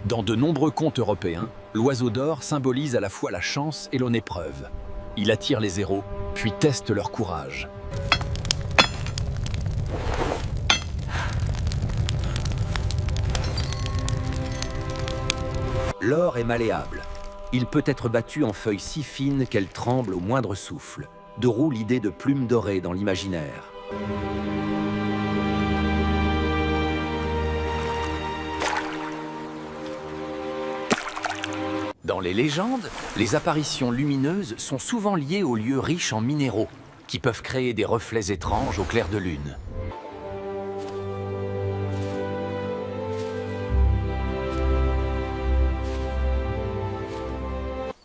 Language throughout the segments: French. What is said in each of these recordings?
Dans de nombreux contes européens, l'oiseau d'or symbolise à la fois la chance et l'épreuve. Il attire les héros, puis teste leur courage. L'or est malléable. Il peut être battu en feuilles si fines qu'elles tremblent au moindre souffle. De roue l'idée de plumes dorées dans l'imaginaire. Dans les légendes, les apparitions lumineuses sont souvent liées aux lieux riches en minéraux, qui peuvent créer des reflets étranges au clair de lune.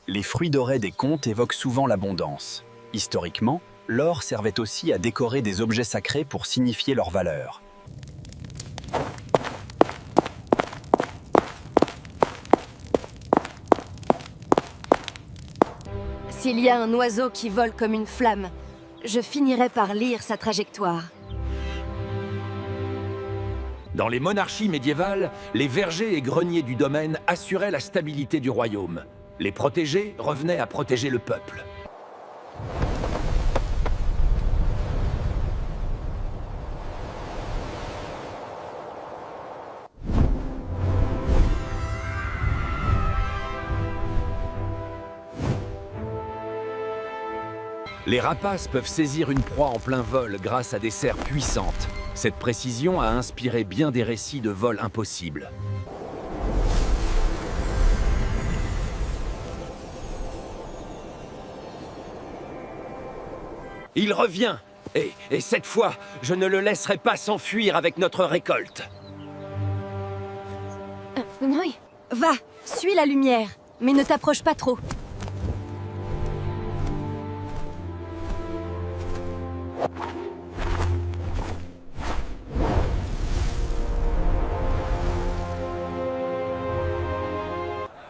Les fruits dorés des contes évoquent souvent l'abondance. Historiquement, l'or servait aussi à décorer des objets sacrés pour signifier leur valeur. S'il y a un oiseau qui vole comme une flamme, je finirai par lire sa trajectoire. Dans les monarchies médiévales, les vergers et greniers du domaine assuraient la stabilité du royaume. Les protégés revenaient à protéger le peuple. Les rapaces peuvent saisir une proie en plein vol grâce à des serres puissantes. Cette précision a inspiré bien des récits de vol impossibles. Il revient, et cette fois, je ne le laisserai pas s'enfuir avec notre récolte. Oui, va, suis la lumière, mais ne t'approche pas trop.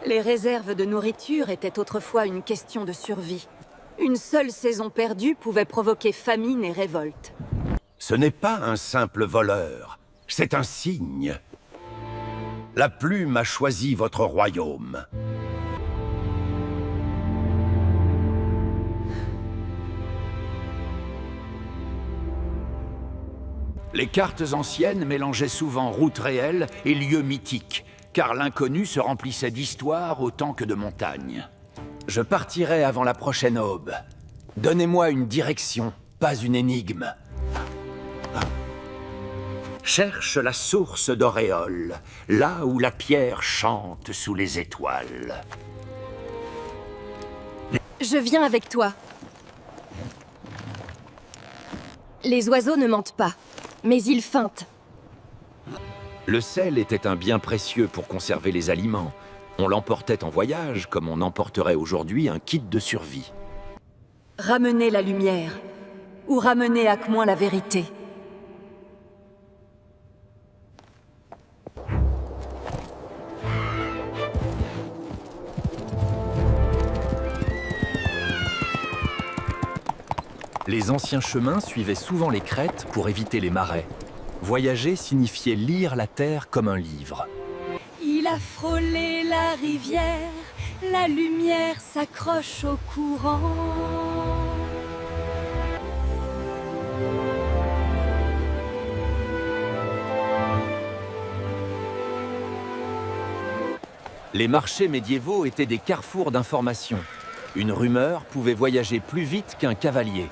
Les réserves de nourriture étaient autrefois une question de survie. Une seule saison perdue pouvait provoquer famine et révolte. Ce n'est pas un simple voleur, c'est un signe. La plume a choisi votre royaume. Les cartes anciennes mélangeaient souvent routes réelles et lieux mythiques, car l'inconnu se remplissait d'histoires autant que de montagnes. Je partirai avant la prochaine aube. Donnez-moi une direction, pas une énigme. Cherche la source d'Auréole, là où la pierre chante sous les étoiles. Je viens avec toi. Les oiseaux ne mentent pas, mais ils feintent. Le sel était un bien précieux pour conserver les aliments. On l'emportait en voyage comme on emporterait aujourd'hui un kit de survie. Ramenez la lumière, ou ramenez à moins la vérité. Les anciens chemins suivaient souvent les crêtes pour éviter les marais. Voyager signifiait lire la terre comme un livre. Il a frôlé la rivière, la lumière s'accroche au courant. Les marchés médiévaux étaient des carrefours d'informations. Une rumeur pouvait voyager plus vite qu'un cavalier.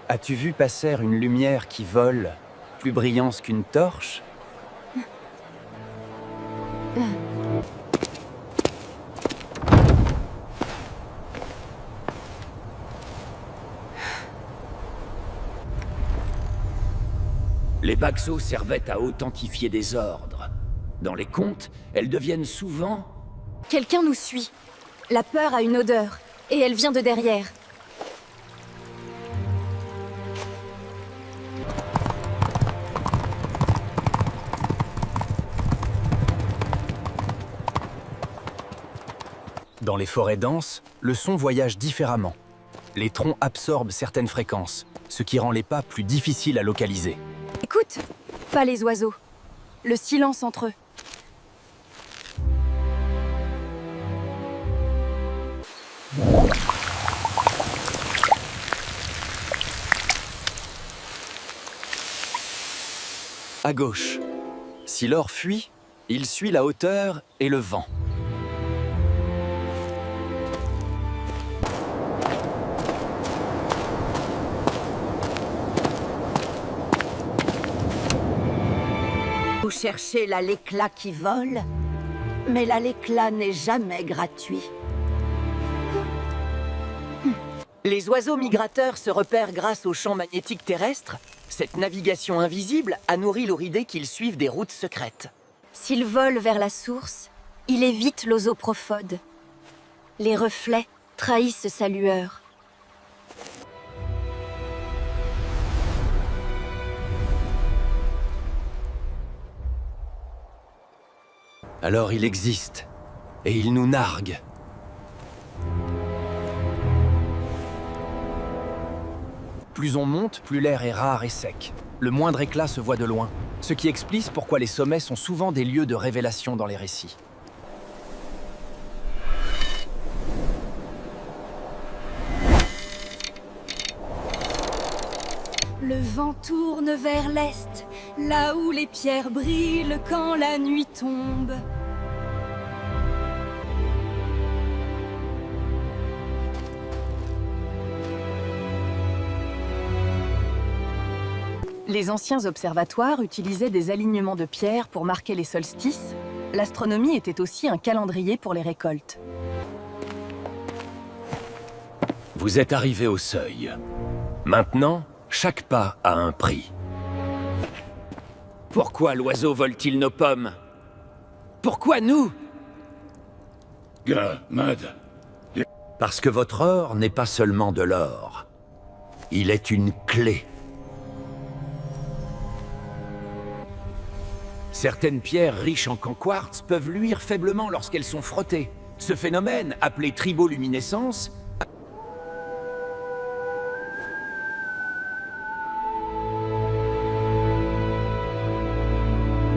As-tu vu passer une lumière qui vole, plus brillante qu'une torche ? Les Baxos servaient à authentifier des ordres. Dans les contes, elles deviennent souvent... Quelqu'un nous suit. La peur a une odeur, et elle vient de derrière. Dans les forêts denses, le son voyage différemment. Les troncs absorbent certaines fréquences, ce qui rend les pas plus difficiles à localiser. Écoute, pas les oiseaux. Le silence entre eux. à gauche. Si l'or fuit, il suit la hauteur et le vent. Vous cherchez l'éclat qui vole, mais l'éclat n'est jamais gratuit. Les oiseaux migrateurs se repèrent grâce aux champs magnétiques terrestres. Cette navigation invisible a nourri l'ouridé qu'ils suivent des routes secrètes. S'il vole vers la source, il évite l'osoprophode. Les reflets trahissent sa lueur. Alors il existe, et il nous nargue. Plus on monte, plus l'air est rare et sec. Le moindre éclat se voit de loin, ce qui explique pourquoi les sommets sont souvent des lieux de révélation dans les récits. Le vent tourne vers l'est, là où les pierres brillent quand la nuit tombe. Les anciens observatoires utilisaient des alignements de pierres pour marquer les solstices. L'astronomie était aussi un calendrier pour les récoltes. Vous êtes arrivé au seuil. Maintenant, chaque pas a un prix. Pourquoi l'oiseau vole-t-il nos pommes? Pourquoi nous? Mad. Parce que votre or n'est pas seulement de l'or. Il est une clé. Certaines pierres riches en quartz peuvent luire faiblement lorsqu'elles sont frottées. Ce phénomène, appelé triboluminescence,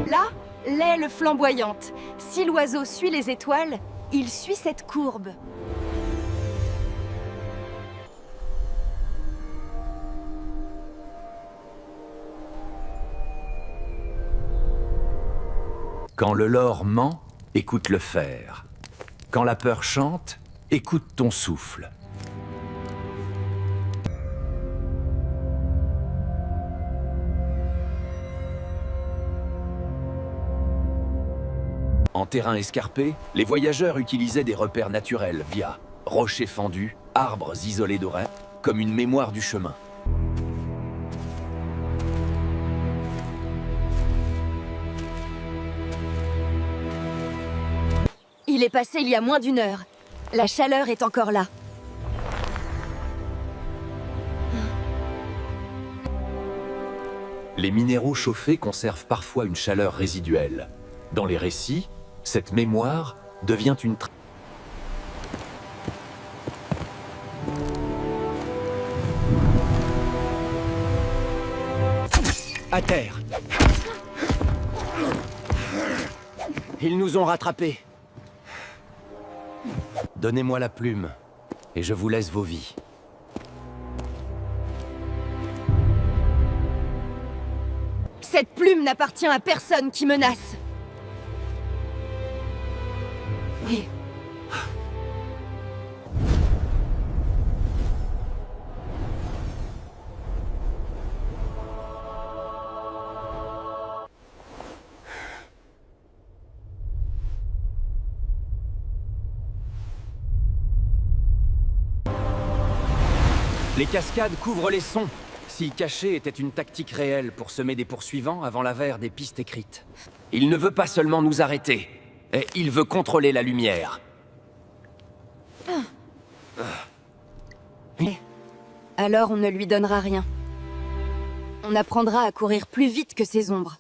Là, l'aile flamboyante. Si l'oiseau suit les étoiles, il suit cette courbe. Quand le lore ment, écoute le fer. Quand la peur chante, écoute ton souffle. en terrain escarpé, les voyageurs utilisaient des repères naturels via rochers fendus, arbres isolés d'oreilles, comme une mémoire du chemin. Il est passé il y a moins d'1 heure. La chaleur est encore là. Les minéraux chauffés conservent parfois une chaleur résiduelle. Dans les récits, cette mémoire devient une À terre. Ils nous ont rattrapés. Donnez-moi la plume, et je vous laisse vos vies. Cette plume n'appartient à personne qui menace. Et... Les cascades couvrent les sons. Si cacher était une tactique réelle pour semer des poursuivants avant l'avers des pistes écrites. Il ne veut pas seulement nous arrêter, et il veut contrôler la lumière. Alors on ne lui donnera rien. On apprendra à courir plus vite que ses ombres.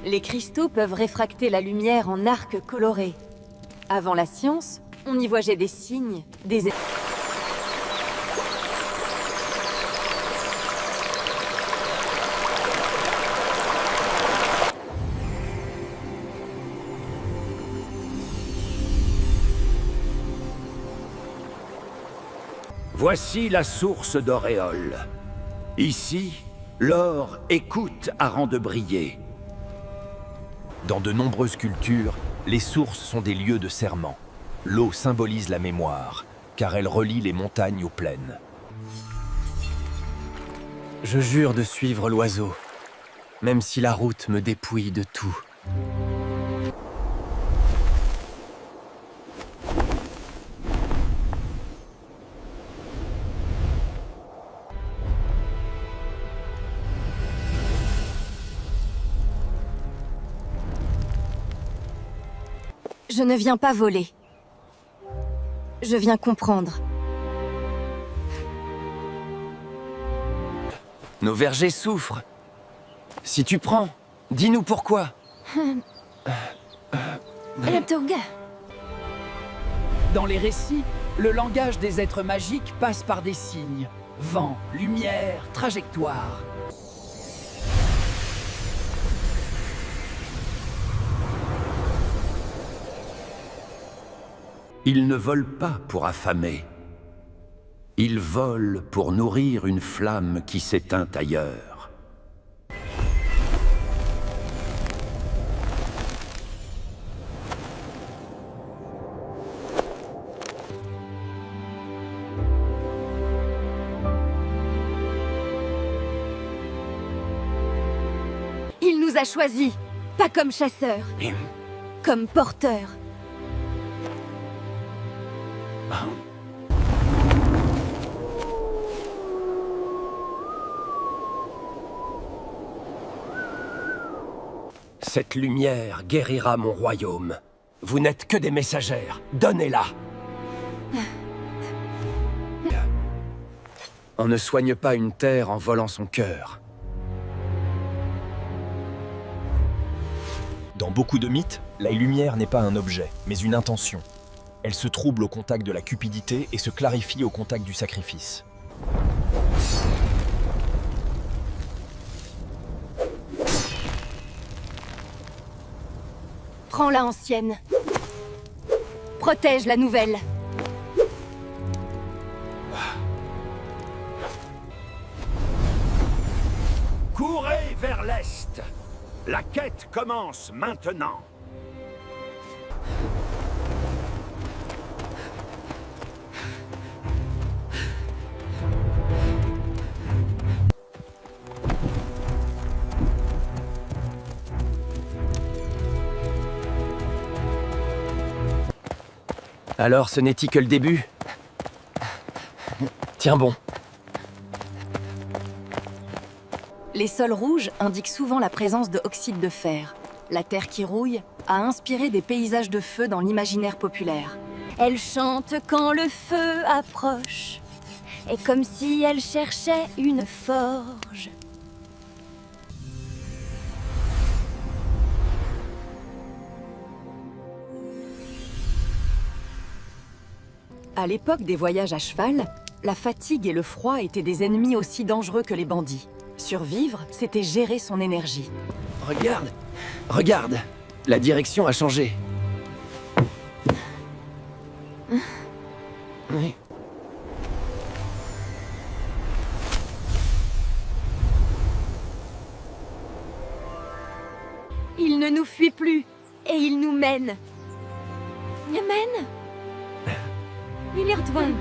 Les cristaux peuvent réfracter la lumière en arcs colorés. Avant la science, on y voyageait des signes, des... Voici la source d'Auréole. Ici, l'or écoute avant de briller. Dans de nombreuses cultures, les sources sont des lieux de serment. L'eau symbolise la mémoire, car elle relie les montagnes aux plaines. Je jure de suivre l'oiseau, même si la route me dépouille de tout. Je ne viens pas voler. Je viens comprendre. Nos vergers souffrent. Si tu prends, dis-nous pourquoi. Dans les récits, le langage des êtres magiques passe par des signes. Vent, lumière, trajectoire. Ils ne volent pas pour affamer. Ils volent pour nourrir une flamme qui s'éteint ailleurs. Il nous a choisis, pas comme chasseurs, comme porteurs. Cette lumière guérira mon royaume. Vous n'êtes que des messagères. Donnez-la. On ne soigne pas une terre en volant son cœur. Dans beaucoup de mythes, la lumière n'est pas un objet, mais une intention. Elle se trouble au contact de la cupidité et se clarifie au contact du sacrifice. Prends la ancienne. Protège la nouvelle. Courez vers l'est. La quête commence maintenant. Alors ce n'est-il que le début? Tiens bon. Les sols rouges indiquent souvent la présence de oxyde de fer. La terre qui rouille a inspiré des paysages de feu dans l'imaginaire populaire. Elle chante quand le feu approche. Et comme si elle cherchait une forge. À l'époque des voyages à cheval, la fatigue et le froid étaient des ennemis aussi dangereux que les bandits. Survivre, c'était gérer son énergie. Regarde, regarde, la direction a changé. Oui. Il ne nous fuit plus, et il nous mène. Il mène. Il y retourne.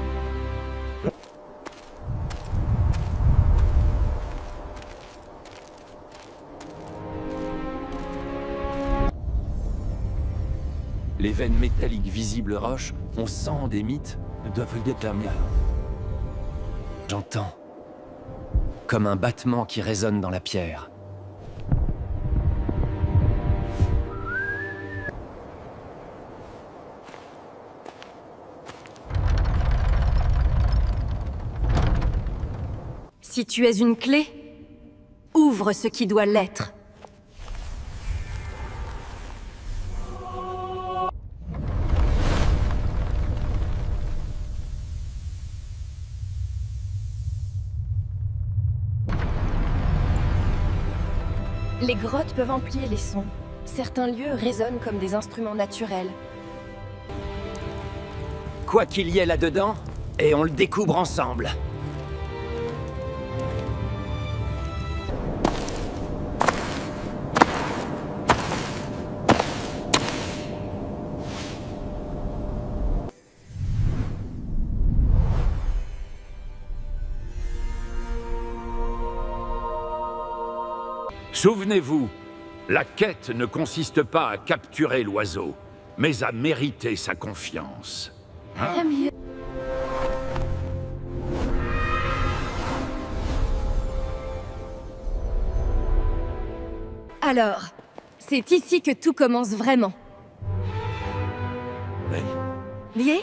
Les veines métalliques visibles roches, on sent des mythes de déterminés. J'entends. Comme un battement qui résonne dans la pierre. Si tu es une clé, ouvre ce qui doit l'être. Les grottes peuvent amplier les sons. Certains lieux résonnent comme des instruments naturels. Quoi qu'il y ait là-dedans, Et on le découvre ensemble. Souvenez-vous, la quête ne consiste pas à capturer l'oiseau, mais à mériter sa confiance. Alors, c'est ici que tout commence vraiment. Oui. Lié ?